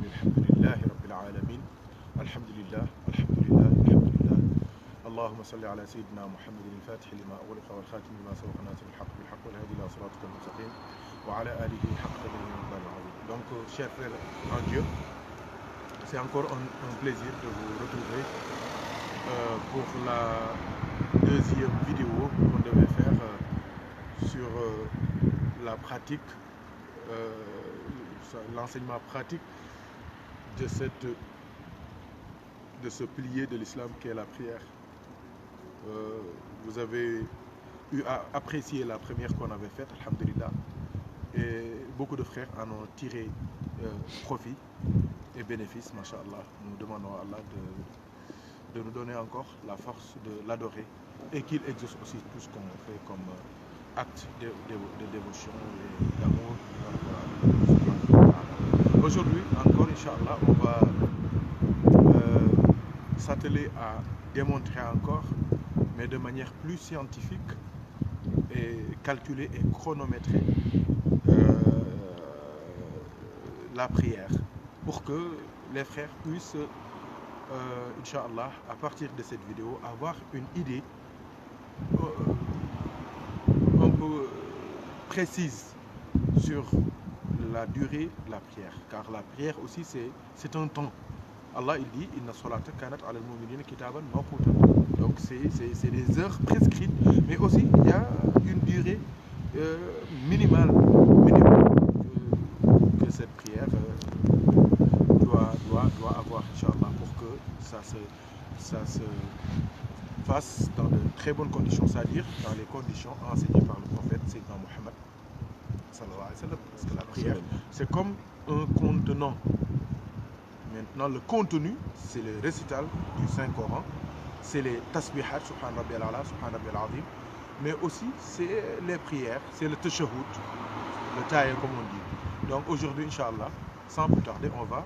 الحمد لله رب العالمين الحمد لله الحمد لله الحمد لله اللهم صل على سيدنا محمد الفاتح لما أغلق والخاتم لما سبق ناصر الحق بالحق والهادي إلى صراطك المستقيم وعلى آله حق قدره ومقداره العظيم. Donc, chers frères en Dieu, c'est encore un plaisir de vous retrouver pour la deuxième vidéo qu'on devait faire sur la pratique, l'enseignement pratique de ce pilier de l'islam qui est la prière. Vous avez eu à apprécier la première qu'on avait faite, alhamdulillah, et beaucoup de frères en ont tiré profit et bénéfice, masha'Allah. Nous demandons à Allah de nous donner encore la force de l'adorer et qu'il exauce aussi tout ce qu'on fait comme acte de dévotion et d'amour. Aujourd'hui, encore, Inch'Allah, on va s'atteler à démontrer encore, mais de manière plus scientifique et calculée et chronométrée, la prière, pour que les frères puissent, Inch'Allah, à partir de cette vidéo, avoir une idée un peu précise sur la durée de la prière, car la prière aussi c'est un temps. Allah il dit inna salata kanat ala al-mu'minina kitaban mawquta. Donc c'est des heures prescrites, mais aussi il y a une durée minimale que cette prière doit avoir, Inch'Allah, pour que ça se fasse dans de très bonnes conditions, c'est-à-dire dans les conditions enseignées par le prophète Sayyidina Muhammad sallallahu alayhi wa sallam. Parce que la prière, c'est comme un contenant. Maintenant, le contenu, c'est le récital du Saint-Coran, c'est les tasbihat, subhan rabbi al-ala, subhan rabbi al-azim, mais aussi c'est les prières, c'est le tashahhud, le taïa comme on dit. Donc aujourd'hui, Inch'Allah, sans plus tarder, on va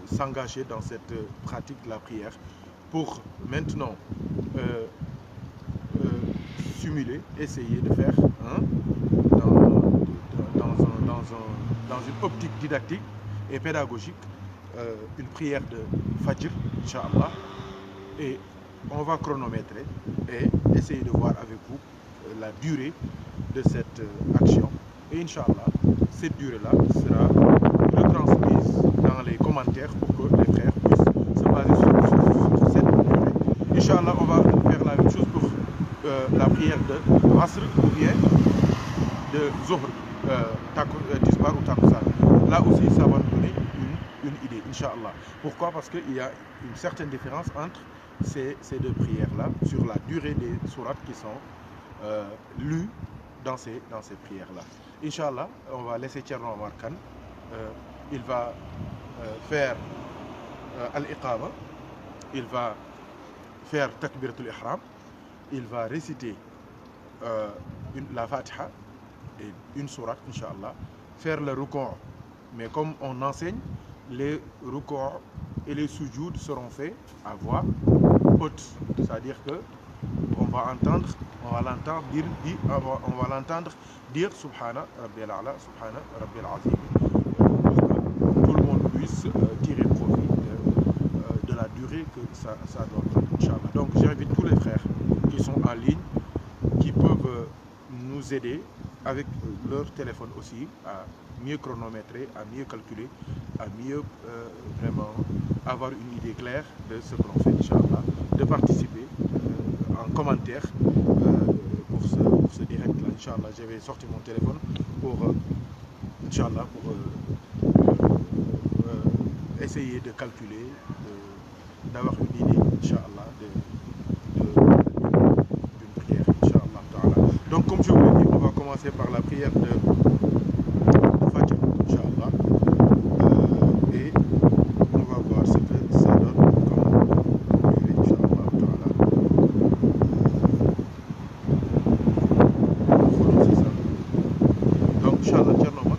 s'engager dans cette pratique de la prière pour maintenant simuler, essayer de faire dans une optique didactique et pédagogique une prière de Fajr, Inch'Allah, et on va chronométrer et essayer de voir avec vous la durée de cette action, et Inch'Allah cette durée-là sera retransmise dans les commentaires pour que les frères puissent se baser sur cette durée. Inch'Allah, on va faire la même chose pour la prière de Asr ou bien de Zuhr, Tisbar ou Takusar. Là aussi, ça va nous donner une idée, Inch'Allah. Pourquoi? Parce qu'il y a une certaine différence entre ces deux prières-là sur la durée des sourates qui sont lues dans ces prières-là. Inch'Allah, on va laisser Thierno Omar Kane. Il va faire al-iqama, il va faire takbiratul ihram, il va réciter la Fatiha et une sourate, Inch'Allah, faire le ruku'. Mais comme on enseigne, les ruku' et les sujouds seront faits à voix haute. C'est-à-dire que on va l'entendre dire Subhana Rabbi al-A'la, Subhana Rabbi al-Azim, pour que tout le monde puisse tirer profit de la durée que ça doit prendre, Inch'Allah. Donc j'invite tous les frères qui sont en ligne, qui peuvent nous aider avec leur téléphone aussi à mieux chronométrer, à mieux calculer, à mieux vraiment avoir une idée claire de ce que l'on fait, Inch'Allah, de participer en commentaire pour ce direct-là, Inch'Allah. J'avais sorti mon téléphone pour, Inch'Allah, essayer de calculer, d'avoir une idée, Inch'Allah, d'une prière, Inch'Allah ta'ala. Donc, comme je vous l'ai dit, on va commencer par la prière de Fajr, Inch'Allah, et on va voir ce que ça donne comme durée, Inch'Allah ta'ala. Donc, Inch'Allah, Thierno Omar.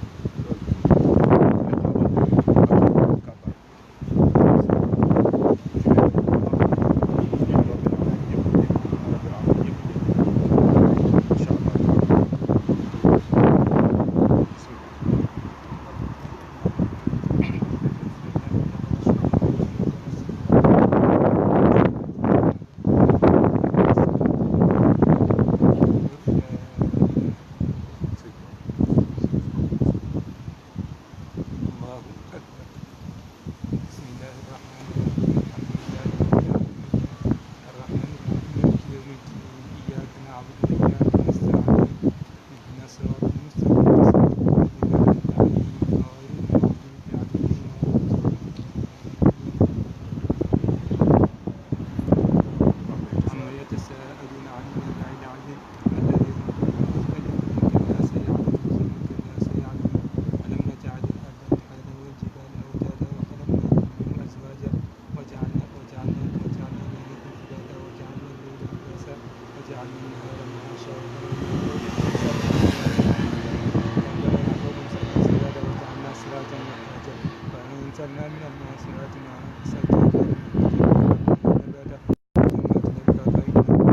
وأرسلنا من المعصرات مع فسقى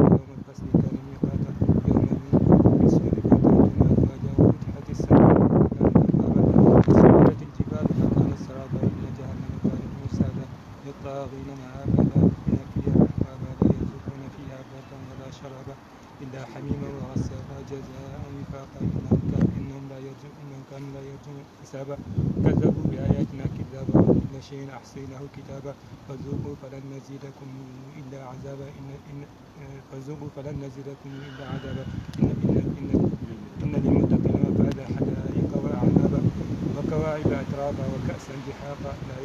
يوم الفصل كان ميقاتا يوم ينفخ في الصور فتأتون أفواجا وفتحت السماء وسيرت الجبال فكانت سرابا إن جهنم كانت مرصادا للطاغين مآبا لابثين فيها أحقابا لا يذوقون فيها بردا ولا شرابا إلا حميما وغساقا جزاء وفاقا إنهم كانوا لا يرجون حسابا كذبوا بآياتنا كذابا وكل شيء أحصيناه كتابا فذوقوا فلن نزيدكم إلا عذابا فذوقوا فلن نزيدكم إلا عذابا إن للمتقين مفازا حدائق وأعنابا وكواعب أترابا وكأسا دحاقا لا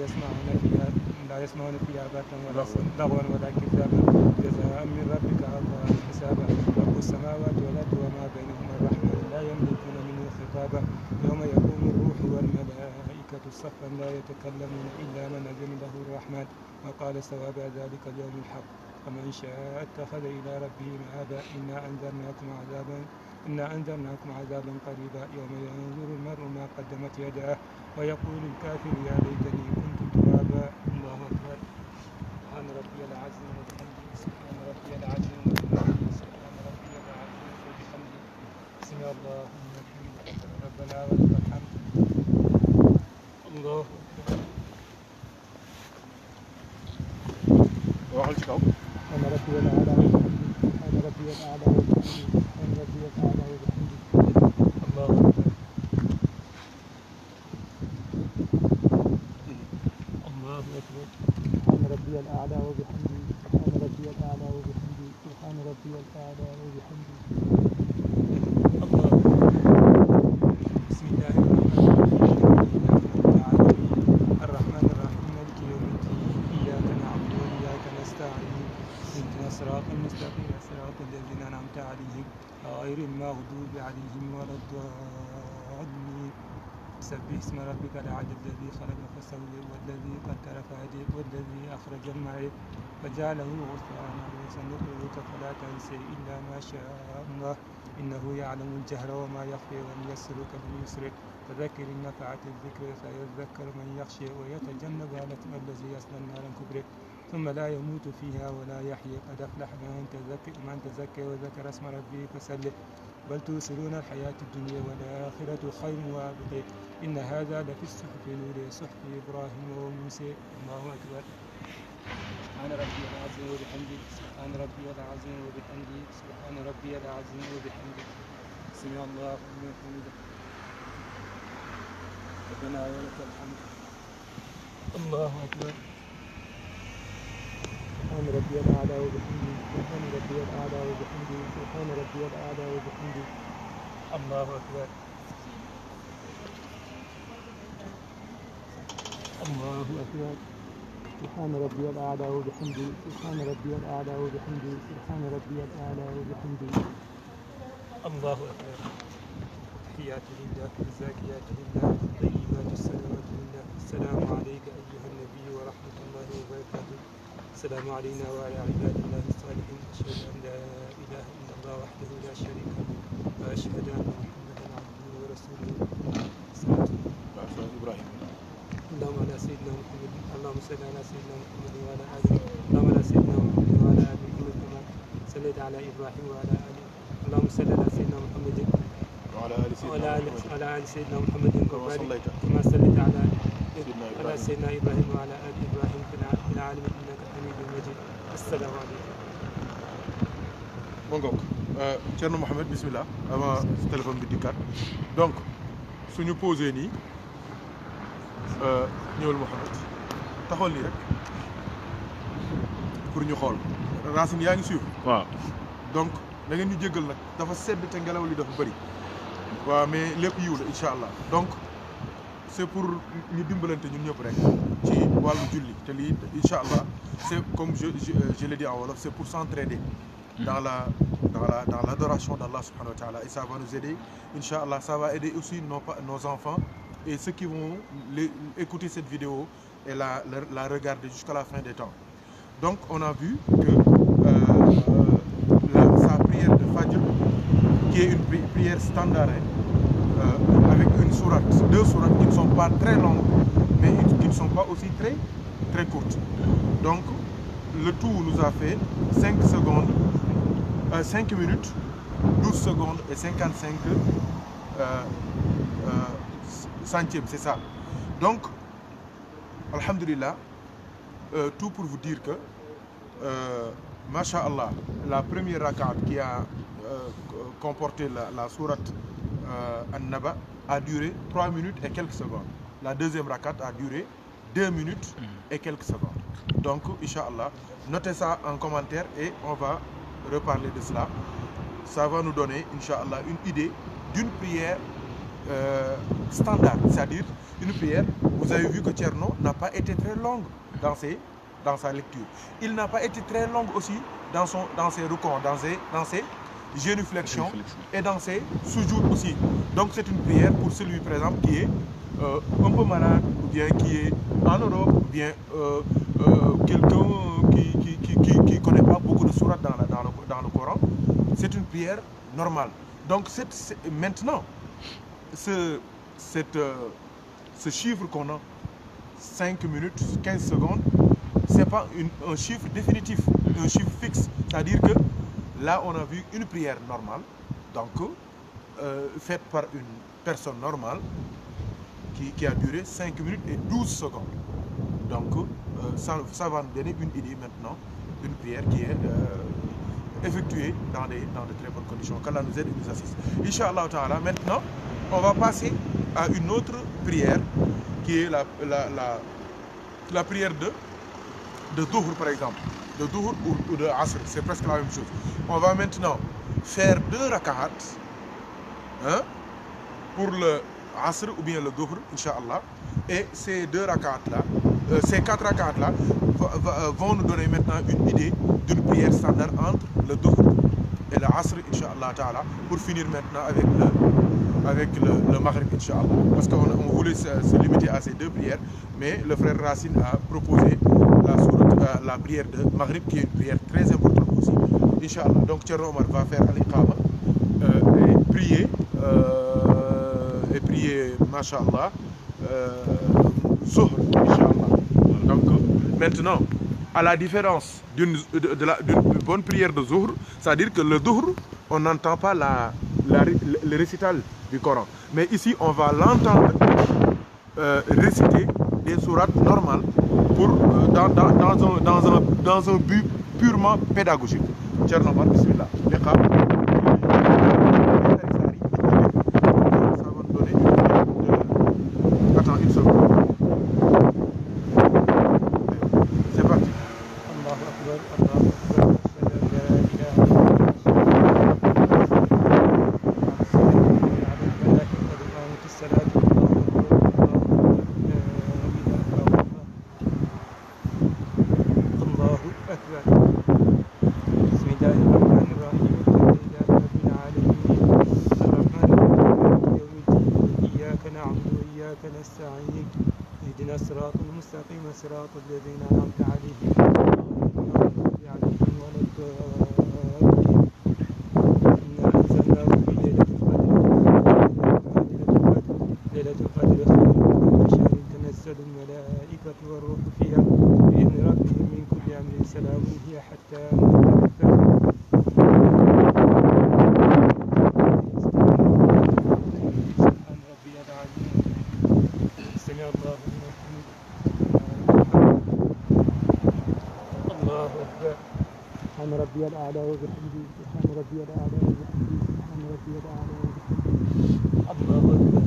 يسمعون فيها باتا ولا لغوا ولا كذابا جزاء من ربك عطاء حسابا رب السماوات والأرض وما بينهما الرحمن لا يملكون منه خطابا يوم يقوم الروح والملائكة صفا لا يتكلمون إلا من أذن له الرحمن وقال ثواب ذلك اليوم الحق فمن شاء اتخذ إلى ربه مآبا إنا أنذرناكم عذابا قريبا يوم ينظر المرء ما قدمت يداه ويقول الكافر يا ليتني كنت ترابا الله أكبر سبحان ربي العظيم وبحمده سبحان ربي العظيم وبحمده سبحان ربي العظيم وبحمده سمع الله لمن حمده ربنا ولك الحمد الله أكبر waxal ci kaw سبحان ربي الأعلى وبحمده سبحان ربي الأعلى وبحمده سبحان ربي الأعلى وبحمده الله أكبر الله أكبر سبحان ربي الأعلى وبحمده سبحان ربي الأعلى وبحمده سبحان ربي الأعلى وبحمده الله بسم الله الرحمن الرحيم مالك يوم الدين إياك نعبد وإياك نستعين اهدنا الصراط المستقيم صراط الذين أنعمت عليهم غير المغضوب عليهم ولا الضالين سبح اسم ربك الأعلى الذي خلق فسوى والذي قدر فهدي والذي أخرج المرعى فجعله غثاء وسنقرئك فلا تنسى إلا ما شاء الله إنه يعلم الجهر وما يخفي ونيسرك باليسر فذكر إن نفعت الذكر فيذكر من يخشى ويتجنبها الذي يصلى النار الكبرى ثم لا يموت فيها ولا يحيى قد أفلح من تزكى وذكر اسم ربه فسبح بل تؤثرون الحياة الدنيا والآخرة خير وأبقى إن هذا لفي الصحف الأولى صحف إبراهيم وموسى الله أكبر سبحان ربي العظيم وبحمده سبحان ربي العظيم وبحمده سبحان ربي العظيم وبحمده سمع الله لمن حمده ربنا ولك الحمد الله أكبر سبحان ربي الأعلى وبحمده سبحان ربي الأعلى وبحمده سبحان ربي الأعلى وبحمده الله أكبر الله أكبر سبحان ربي الأعلى وبحمده سبحان ربي الأعلى وبحمده سبحان ربي الأعلى وبحمده الله أكبر تحيات لله الزاكيات لله طيبات الصلوات لله السلام عليك أيها النبي ورحمة الله وبركاته السلام علينا وعلى عباد الله الصالحين أشهد أن لا إله إلا الله وحده لا شريك له وأشهد أن محمدا عبده ورسوله إبراهيم اللهم على سيدنا محمد اللهم صل على سيدنا محمد وعلى آله اللهم على سيدنا محمد وعلى آل محمد كما صليت على إبراهيم وعلى آله اللهم صل على سيدنا محمد وعلى آل سيدنا محمد كما صليت على سيدنا إبراهيم وعلى آل إبراهيم في العالمين إنك حميد مجيد السلام عليكم. Bon donc, Thierno Mohamed, bismillah, avant ce téléphone bi dikkaat donc suñu posé nii ñëwal Mohamed taxawal nii rek pour ñu xool Racine yaa ngi suivre. waaw donc da ngeen ñu jéggal nag dafa sedd te ngelaw li dafa bëri waaw mais lépp yiw la incha allah donc c'est pour ñu dimbalante ñun ñëpp rek ci wàllu julli te lii incha allah c'est comme je l'ai dit en wolof c'est pour s'entraider dans l'adoration d'Allah subhanahu wa ta'ala et ça va nous aider Inch'Allah, ça va aider aussi nos enfants et ceux qui vont écouter cette vidéo et la regarder jusqu'à la fin des temps. Donc on a vu que sa prière de Fajr, qui est une prière standard avec une sourate, deux sourates qui ne sont pas très longues mais qui ne sont pas aussi très, très courte. Donc, le tout nous a fait 5 secondes, 5 minutes, 12 secondes et 55 centièmes, c'est ça. Donc, alhamdulillah, tout pour vous dire que, masha'Allah, la première rakat qui a comporté la sourate An-Naba a duré 3 minutes et quelques secondes. La deuxième rakat a duré 2 minutes et quelques secondes. Donc, Inch'Allah, notez ça en commentaire et on va reparler de cela. Ça va nous donner, Inch'Allah, une idée d'une prière standard, c'est-à-dire une prière. Vous avez vu que Tcherno n'a pas été très longue dans sa lecture. Il n'a pas été très long aussi dans ses rukours, dans ses génuflexions et dans ses sujouds aussi. Donc c'est une prière pour celui, par exemple, qui est un peu malade, ou bien qui est en Europe, ou bien quelqu'un qui ne connaît pas beaucoup de sourates dans le Coran. C'est une prière normale. Donc maintenant, ce chiffre qu'on a, 5 minutes, 15 secondes, ce n'est pas un chiffre définitif, un chiffre fixe. C'est-à-dire que là, on a vu une prière normale, donc faite par une personne normale, qui a duré 5 minutes et 12 secondes. Donc, ça va nous donner une idée maintenant d'une prière qui est effectuée dans de très bonnes conditions. Qu'Allah nous aide et nous assiste. Inch'Allah ta'ala, maintenant, on va passer à une autre prière qui est la prière de Dhuhr, par exemple. De Dhuhr ou de Asr, c'est presque la même chose. On va maintenant faire 2 rak'at pour le Asr ou bien le Dhuhr, Inch'Allah. Et ces 2 rak'at-là, ces 4 rak'at-là vont nous donner maintenant une idée d'une prière standard entre le Dhuhr et le Asr, Inch'Allah ta'ala, pour finir maintenant avec le Maghrib, Inch'Allah. Parce qu'on voulait se limiter à ces 2 prières, mais le frère Racine a proposé la prière de Maghrib, qui est une prière très importante aussi, Inch'Allah. Donc Thierno Omar va faire al-Iqama et prier, Masha'Allah, Zuhr, Inch'Allah. Donc maintenant, à la différence d'une bonne prière de Zuhr, c'est-à-dire que le Dhuhr, on n'entend pas le récital du Coran. Mais ici, on va l'entendre réciter des sourates normales dans un but purement pédagogique. Thierno Omar, bismillah. Ça va nous donner Attends une seconde. C'est parti. صراط الذين أنعمت عليهم غير المغضوب عليهم ولا الضالين. إنا أنزلناه في ليلة القدر خير من شهر تنزل الملائكة والروح فيها بإذن ربهم من كل أمر سلام هي حتى مطلع الفجر. سبحان ربي العظيم. سمع الله لمن حمده. الله أكبر. سبحان ربي الأعلى وبحمده. سبحان ربي الأعلى وبحمده. سبحان ربي الأعلى وبحمده. الله أكبر.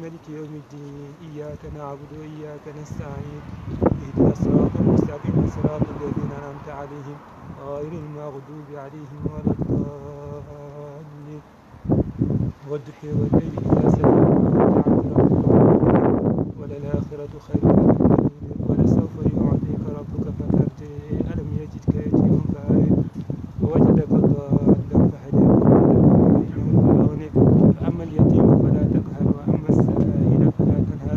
مالك يوم الدين إياك نعبد وإياك نستعين اهدنا الصراط المستقيم صراط الذين أنعمت عليهم غير المغضوب عليهم ولا الضالين. والضحى والليل إذا سجى وللآخرة خير لك من الدنيا ولسوف يعطيك ربك فترضى. ألم يجدك يتيما فآوى ووجدك ضالا فهدى فأما اليتيم فلا تقهر وأما السائل فلا تنهر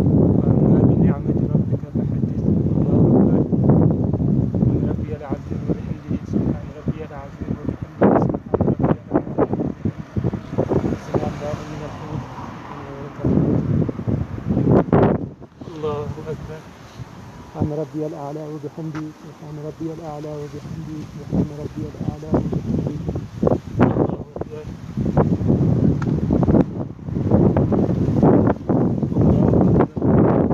أكبر. سبحان ربي الأعلى وبحمده. سبحان ربي الأعلى وبحمده. سبحان ربي الأعلى وبحمده. الله أكبر.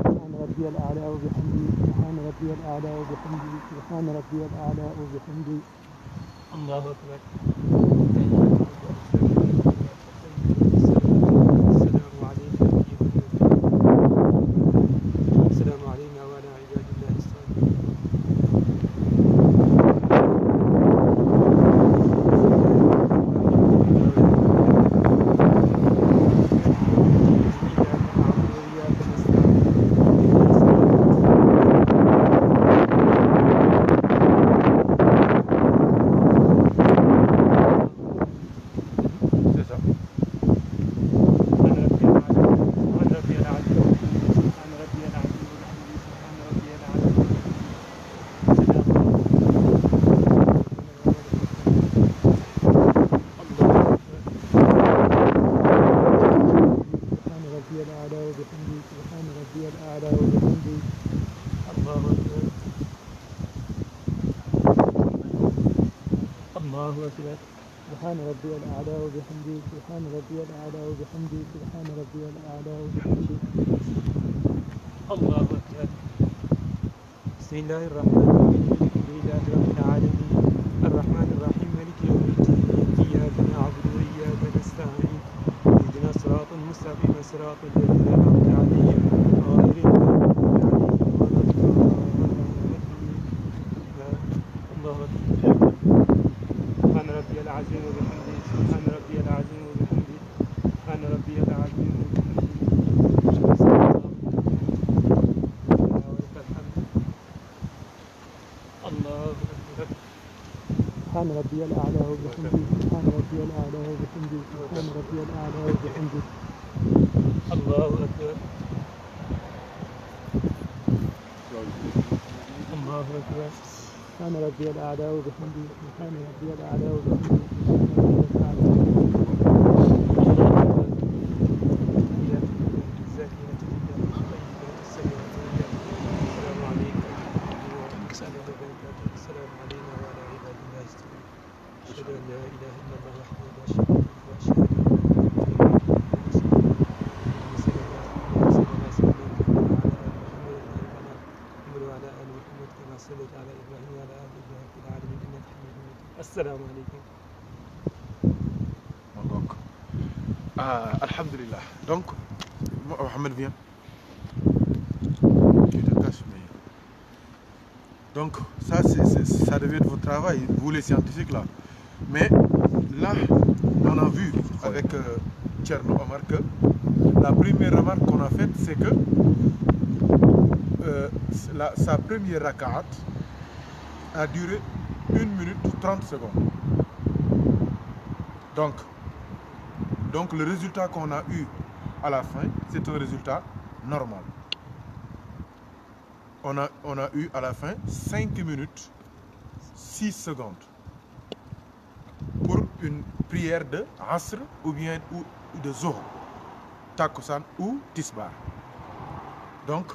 سبحان ربي الأعلى وبحمده. سبحان ربي الأعلى وبحمده. سبحان ربي الأعلى وبحمده. الله أكبر. السلام علينا وعلى عباد الله الصالحين. سبحان ربي الأعلى وبحمده. سبحان ربي الأعلى وبحمده. سبحان ربي الأعلى وبحمده. الله أكبر. بسم الله الرحمن الرحيم. الحمد لله رب العالمين الرحمن الرحيم مالك يوم الدين إياك نعبد وإياك نستعين اهدنا الصراط المستقيم صراط الذين أنعمت عليهم غير المغضوب عليهم ولا الضالين. الله أكبر. سبحان ربي العظيم وبحمده. سبحان ربي العظيم وبحمده. سبحان ربي العظيم وبحمده. الله أكبر. سبحان ربي الأعلى وبحمده. سبحان ربي الأعلى وبحمده. سبحان ربي الأعلى وبحمده. الله أكبر. الله أكبر. سبحان ربي الأعلى وبحمده. سبحان ربي الأعلى وبحمده. سبحان ربي السلام علينا وعلى عباد الله الصالحين. أشهد أن لا إله إلا الله وحده لا شريك له وأشهد أن صليت على إبراهيم وعلى آل إبراهيم في العالمين إنك حميد مجيد. السلام عليكم. Donc, alhamdulillah. Donc, Mohamed vient. Tu te caches, mais... Donc, ça devait être votre travail, vous les scientifiques là. Mais là, on a vu avec Tcherno Omar que la première remarque qu'on a faite, c'est que sa première rak'at a duré 1 minute 30 secondes. Donc le résultat qu'on a eu à la fin, c'est un résultat normal. On a eu à la fin 5 minutes 6 secondes pour une prière de Asr ou bien de Zohr, Takusan ou Tisbar. Donc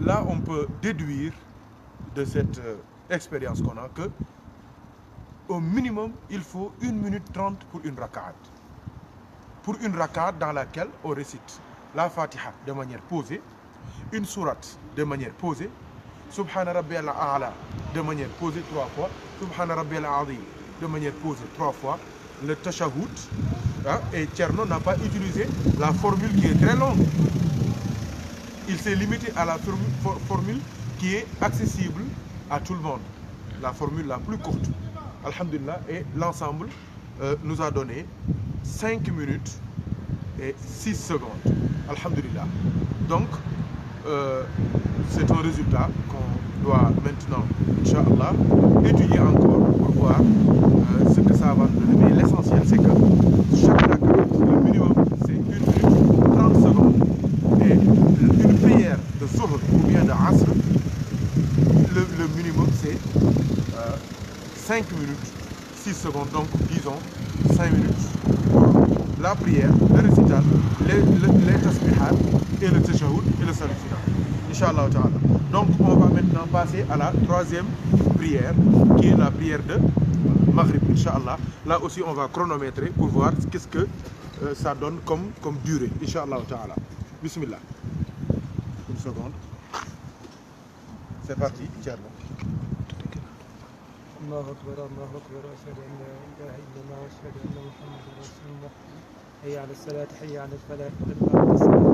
là, on peut déduire de cette expérience qu'on a que au minimum, il faut 1 minute 30 pour une rak'at. Pour une rak'at dans laquelle on récite la Fatiha de manière posée, une sourate de manière posée, Subhana Rabbi al-A'la de manière posée 3 fois, Subhana Rabbi al-Azim de manière posée 3 fois, le Tashahhud, et Tcherno n'a pas utilisé la formule qui est très longue. Il s'est limité à la formule qui est accessible à tout le monde, la formule la plus courte. Alhamdulillah, et l'ensemble nous a donné 5 minutes et 6 secondes. Alhamdulillah. Donc, c'est un résultat qu'on doit maintenant, Inch'Allah, étudier encore pour voir ce que ça va nous donner. Mais l'essentiel, c'est que chaque rak'at, le minimum, c'est 1 minute 30 secondes. Et une prière de Zuhr ou bien de Asr, le minimum, c'est 5 minutes 6 secondes. Donc, disons 5 minutes pour la prière, le récital, les tasbihat et le tashahhud et le salut final. Inch'Allah ta'ala. Donc on va maintenant passer à la troisième prière, qui est la prière de Maghrib, Inch'Allah. Là aussi on va chronométrer pour voir qu'est-ce que ça donne comme durée, Inch'Allah ta'ala. Bismillah. Une seconde. C'est parti, Thierno. الله أكبر الله أكبر أشهد أن لا إله إلا الله وأشهد أن محمدا رسول الله حي على الصلاة حي على الفلاح قد قامت الصلاة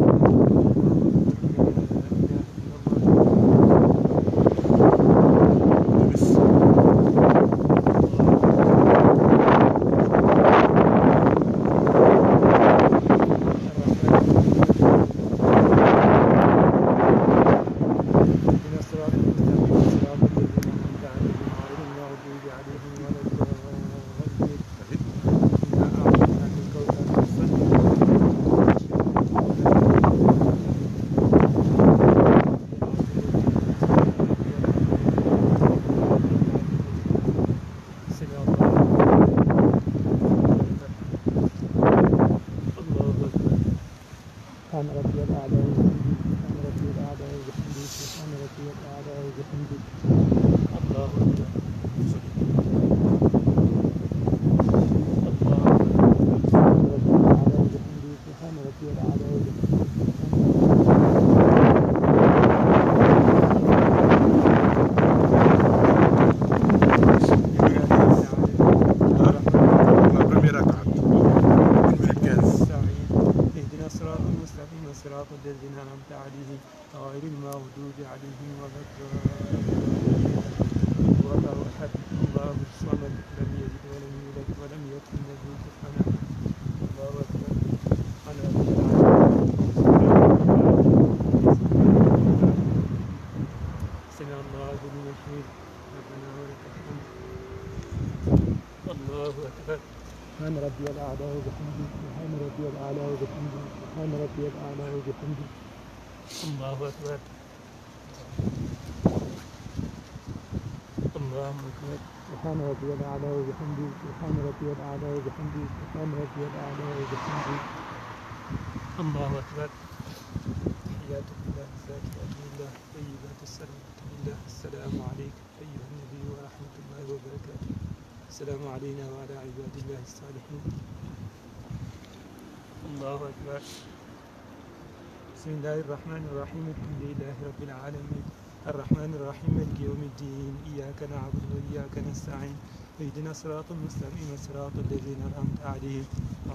سبحان ربي الأعلى وبحمده سبحان ربي الأعلى وبحمده سبحان ربي الأعلى وبحمده الله أكبر الله أكبر سبحان ربي الأعلى وبحمده سبحان ربي الأعلى وبحمده سبحان ربي الأعلى وبحمده الله أكبر تحيات الله الزاكيات لله طيبات السلامات لله السلام عليك أيها النبي ورحمة الله وبركاته السلام علينا وعلى عباد الله الصالحين الله أكبر بسم الله الرحمن الرحيم الحمد لله رب العالمين الرحمن الرحيم مالك يوم الدين إياك نعبد وإياك نستعين اهدنا الصراط المستقيم صراط الذين أنعمت عليهم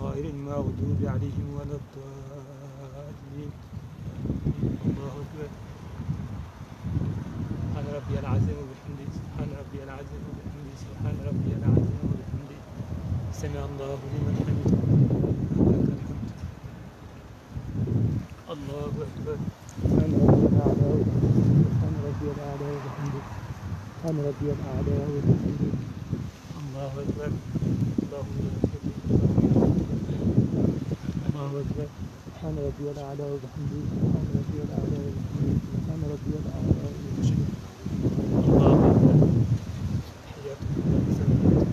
غير المغضوب عليهم ولا الضالين الله أكبر سبحان ربي العظيم وبحمده سبحان ربي العظيم وبحمده سبحان ربي العظيم وبحمده سمع الله لمن حمده ولك الحمد الله أكبر سبحان ربي الأعلى سبحان ربي الأعلى وبحمده سبحان ربي الأعلى وبحمده الله أكبر اللهم الله أكبر سبحان ربي الأعلى وبحمده سبحان ربي الأعلى وبحمده سبحان ربي الأعلى وبحمده الله أكبر حياكم الله سلامات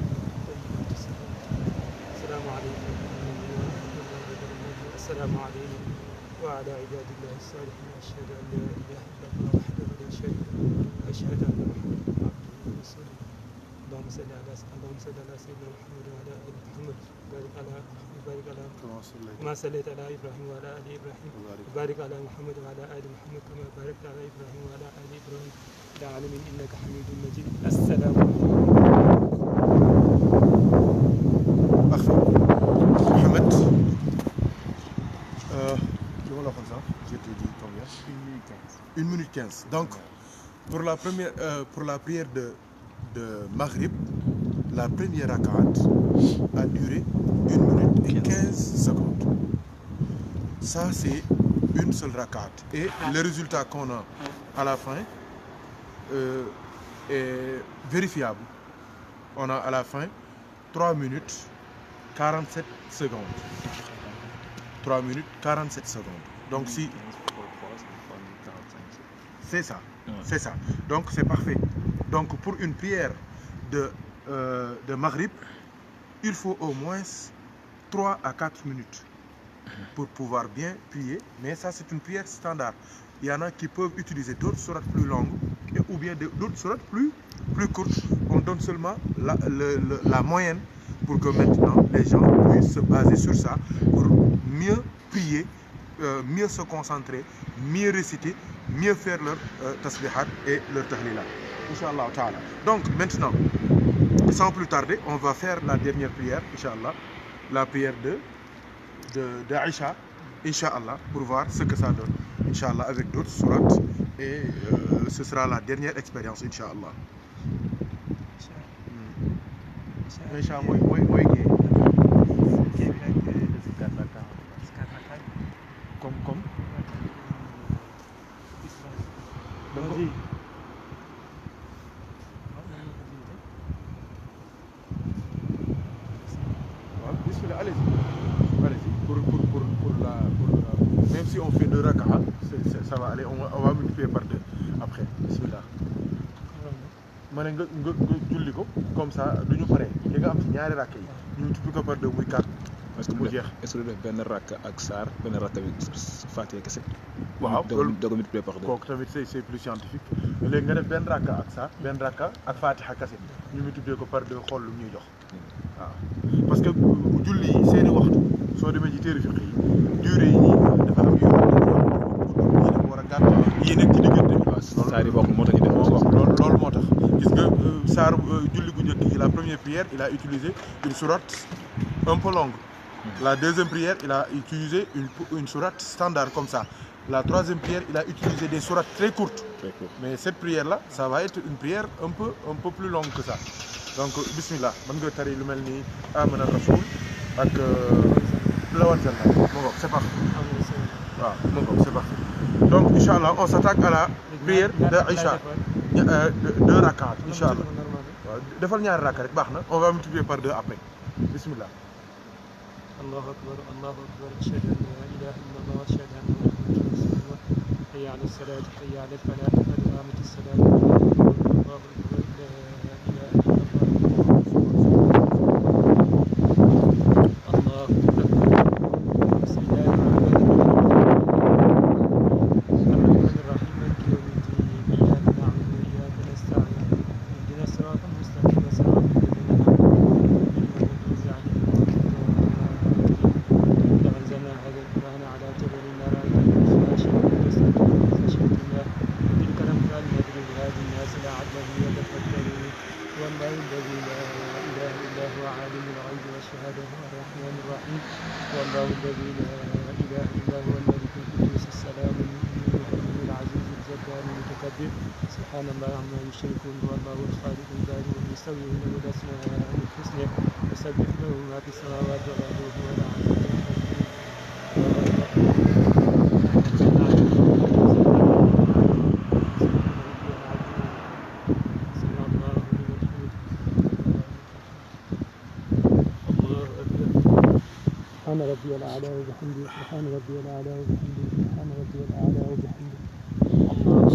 طيبات السلامات السلام عليكم ورحمة الله وبركاته السلام علينا وعلى عباد الله الصالحين أشهد أن لا إله إلا الله وحده لا شريك له وأشهد أن محمدا عبده ورسوله اللهم صل على سيدنا محمد وعلى آل محمد وبارك على كما صليت على إبراهيم وعلى آل إبراهيم وبارك على محمد وعلى آل محمد كما باركت على إبراهيم وعلى آل إبراهيم في العالمين إنك حميد مجيد السلام Parfait. Mohamed, je te dis combien? 1 minute 15. Donc, pour la prière de Maghrib, la première rak'at a duré 1 minute et 15 secondes. Ça, c'est une seule rak'at. Et le résultat qu'on a à la fin est vérifiable. On a à la fin 3 minutes 47 secondes. 3 minutes 47 secondes. Donc si... C'est ça. C'est ça. Donc c'est parfait. Donc pour une prière de Maghrib, il faut au moins 3 à 4 minutes. pour pouvoir bien prier. Mais ça, c'est une prière standard. Il y en a qui peuvent utiliser d'autres sourates plus longues ou bien d'autres sourates plus courtes. On donne seulement la moyenne pour que maintenant les gens puissent se baser sur ça pour mieux prier, mieux se concentrer, mieux réciter, mieux faire leur tasbihat et leur tahlilat. Inch'Allah ta'ala. Donc maintenant, sans plus tarder, on va faire la dernière prière, Inch'Allah, la prière d'Aïcha, Inch'Allah, pour voir ce que ça donne, Inch'Allah, avec d'autres sourates. Et ce sera la dernière expérience, Inch'Allah. Aïcha, moi, comme Vas-y. Bismillah, allez-y. Pour la... Même si on fait 2 rak'at, ça va aller, on va multiplier par 2 après. Bismillah. Ma ne nga julli ko comme ça du ñu pare li nga am ci ñaari rakk yi ñu multiplier ko par 2 muy 4. parce que mu jeex est-ce que def benn rakk ak saar benn rakk bi Fatiha kese. waaw loolu doo ko multiplier par 2. kooku tamit c'est plus scientifique léegi nga def benn rakka ak saar benn rakka ak Fatiha kese ñu multiplier ko par 2 xool lu ñuy jox waaw. parce que julli yi seeni waxtu soo demee ci téere fiqh yi durée yi nii dafa am yoon yi dafa war a gàtt yi nekk ci diggante bi. waaw saar yi bokkul moo tax ñu def loolu moo tax gis nga saar julli gu njëkk yi la première prière il a utilisé une sourate un peu longue. La deuxième prière il a utilisé une sourate standard comme ça. La troisième prière il a utilisé des sourates très courtes. Mais cette prière là ça va être une prière un peu plus longue que ça. Donc bismillah mën nga tari lu mel ni amana rasul ak lawan zanna mu ngoog c'est parti. waaw mu ngoog c'est parti. Donc inchallah on s'attaque à la prière de Aïcha 2 rak'at inchallah. waaw defal ñaari rak'at rek baax na on va multiplier par 2 après bismillah. الله أكبر الله أكبر أشهد أن لا إله إلا الله أشهد أن محمدا رسول الله حي على الصلاة حي على الفلاح قد قامت الصلاة الله أكبر لا إله إلا الله أكبر بسم الله الرحمن الرحيم مالك يوم الدين إياك نعبد وإياك نستعين اهدنا الصراط المستقيم صراط الذين أنعمت عليهم أنزلنا هذا القرآن على جبل نراك خاشعا تلك الأمثال نضرب لهذا الناس لعلهم يتفكرون والله الذي لا إله إلا هو عالم الغيب والشهادة هو الرحمن الرحيم والله الذي لا إله إلا هو الملك القدوس السلام المؤمن العزيز الجبار المتكبر سبحان الله عما يشركون والله الخالق البارئ المستوي له الأسماء الحسنى يسبح له ما في السماوات والأرض وهو العزيز سبحان ربي الأعلى وبحمده سبحان ربي الأعلى وبحمده سبحان ربي الأعلى وبحمده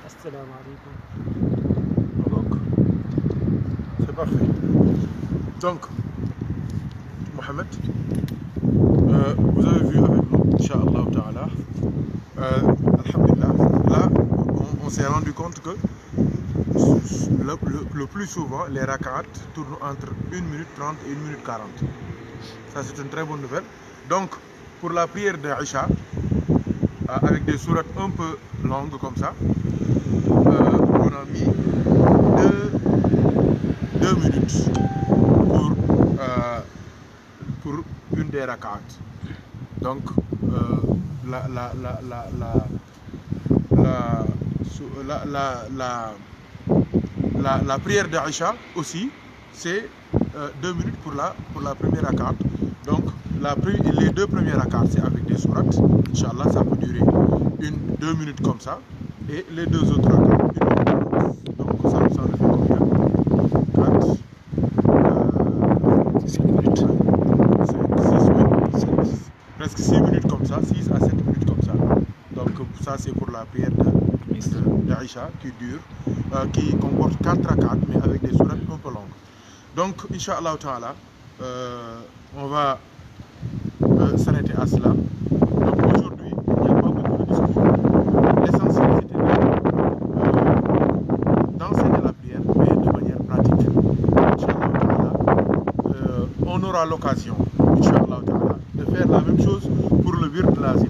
السلام عليكم. Donc, c'est parfait. Donc, Mohamed, vous avez vu avec nous, Inch'Allah Ta'ala, Alhamdulillah, là, on s'est rendu compte que le plus souvent, les rak'at tournent entre 1 minute 30 et 1 minute 40. Ça, c'est une très bonne nouvelle. Donc, pour la prière d'Aïcha, avec des sourates un peu longues comme ça, on a mis 2 minutes pour une des rak'at. Donc, la prière d'Aïcha aussi, c'est 2 minutes pour la première rakat. Donc les 2 premières rakats, c'est avec des sourates. Inch'Allah, ça peut durer 2 minutes comme ça. Et les 2 autres rakats, 1 minute. Donc ça nous fait combien? 4, 6 minutes. 5, 6 minutes. Presque 6 minutes comme ça, 6 à 7 minutes comme ça. Donc ça, c'est pour la prière d'Aïcha qui comporte 4 rakats, mais avec des sourates un peu longues. Donc, Inch'Allah Ta'ala, on va s'arrêter à cela. Donc aujourd'hui, il n'y a pas beaucoup de discours. L'essentiel, c'était d'enseigner la prière, mais de manière pratique. Inch'Allah Ta'ala, on aura l'occasion, Inch'Allah Ta'ala, de faire la même chose pour le wird lazim.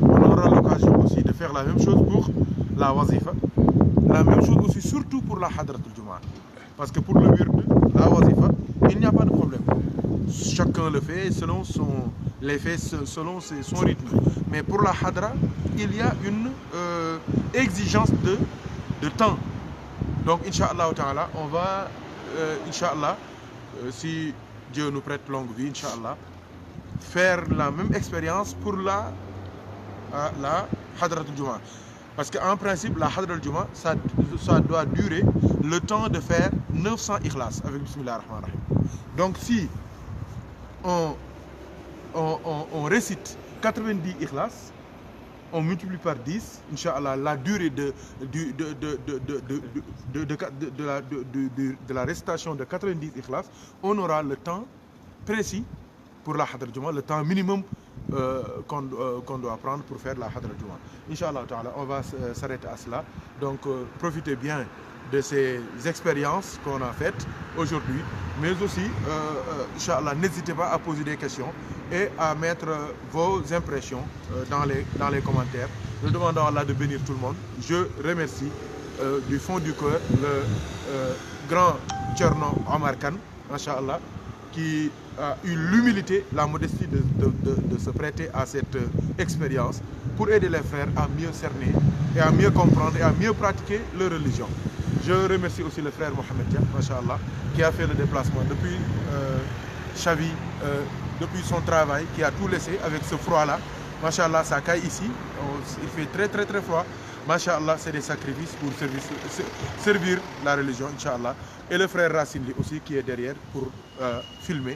On aura l'occasion aussi de faire la même chose pour la wazifa. La même chose aussi, surtout pour la hadrat al-Jumu'ah. Parce que pour le wird, la wazifa, il n'y a pas de problème. Chacun le fait selon son rythme. Mais pour la hadra, il y a une exigence de temps. Donc, Inch'Allah Ta'ala, on va, Inch'Allah, si Dieu nous prête longue vie, Inch'Allah, faire la même expérience pour la hadra al-Jumu'ah. Parce qu'en principe, la hadra al-Jumu'ah, ça doit durer le temps de faire 900 ikhlas avec Bismillah ar-Rahman ar-Rahim. Donc si on récite 90 ikhlas, on multiplie par 10, Inch'Allah, la durée de la récitation de 90 ikhlas, on aura le temps précis pour la hadra al-Jumu'ah, le temps minimum qu'on doit prendre pour faire la hadra al-Jumu'ah. Inch'Allah Ta'ala, on va s'arrêter à cela. Donc profitez bien de ces expériences qu'on a faites aujourd'hui, mais aussi, Inch'Allah, n'hésitez pas à poser des questions et à mettre vos impressions dans les commentaires. Nous demandons à Allah de bénir tout le monde. Je remercie du fond du cœur le grand Tcherno Omar Khan, Inch'Allah, qui a eu l'humilité, la modestie de se prêter à cette expérience pour aider les frères à mieux cerner et à mieux comprendre et à mieux pratiquer leur religion. Je remercie aussi le frère Mohamed Dia, Masha'Allah, qui a fait le déplacement depuis Chavi, depuis son travail, qui a tout laissé avec ce froid-là. Masha'Allah, ça caille ici, il fait très très très froid. Masha'Allah, c'est des sacrifices pour servir la religion, Inch'Allah. Et le frère Racine aussi qui est derrière pour filmer.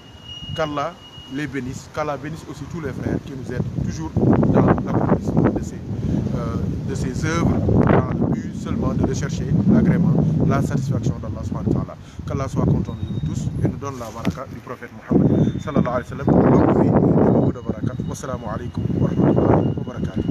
Qu'Allah les bénisse, qu'Allah bénisse aussi tous les frères qui nous aident toujours dans l'accomplissement de ces œuvres, dans le but seulement de rechercher l'agrément, la satisfaction d'Allah subhanahu wa ta'ala. Qu'Allah soit content de nous tous et nous donne la baraka du prophète Mohammed sallallahu alayhi wa sallam. Longue vie et beaucoup de baraka. Wassalamu alaikum wa rahmatullahi wa barakatuh.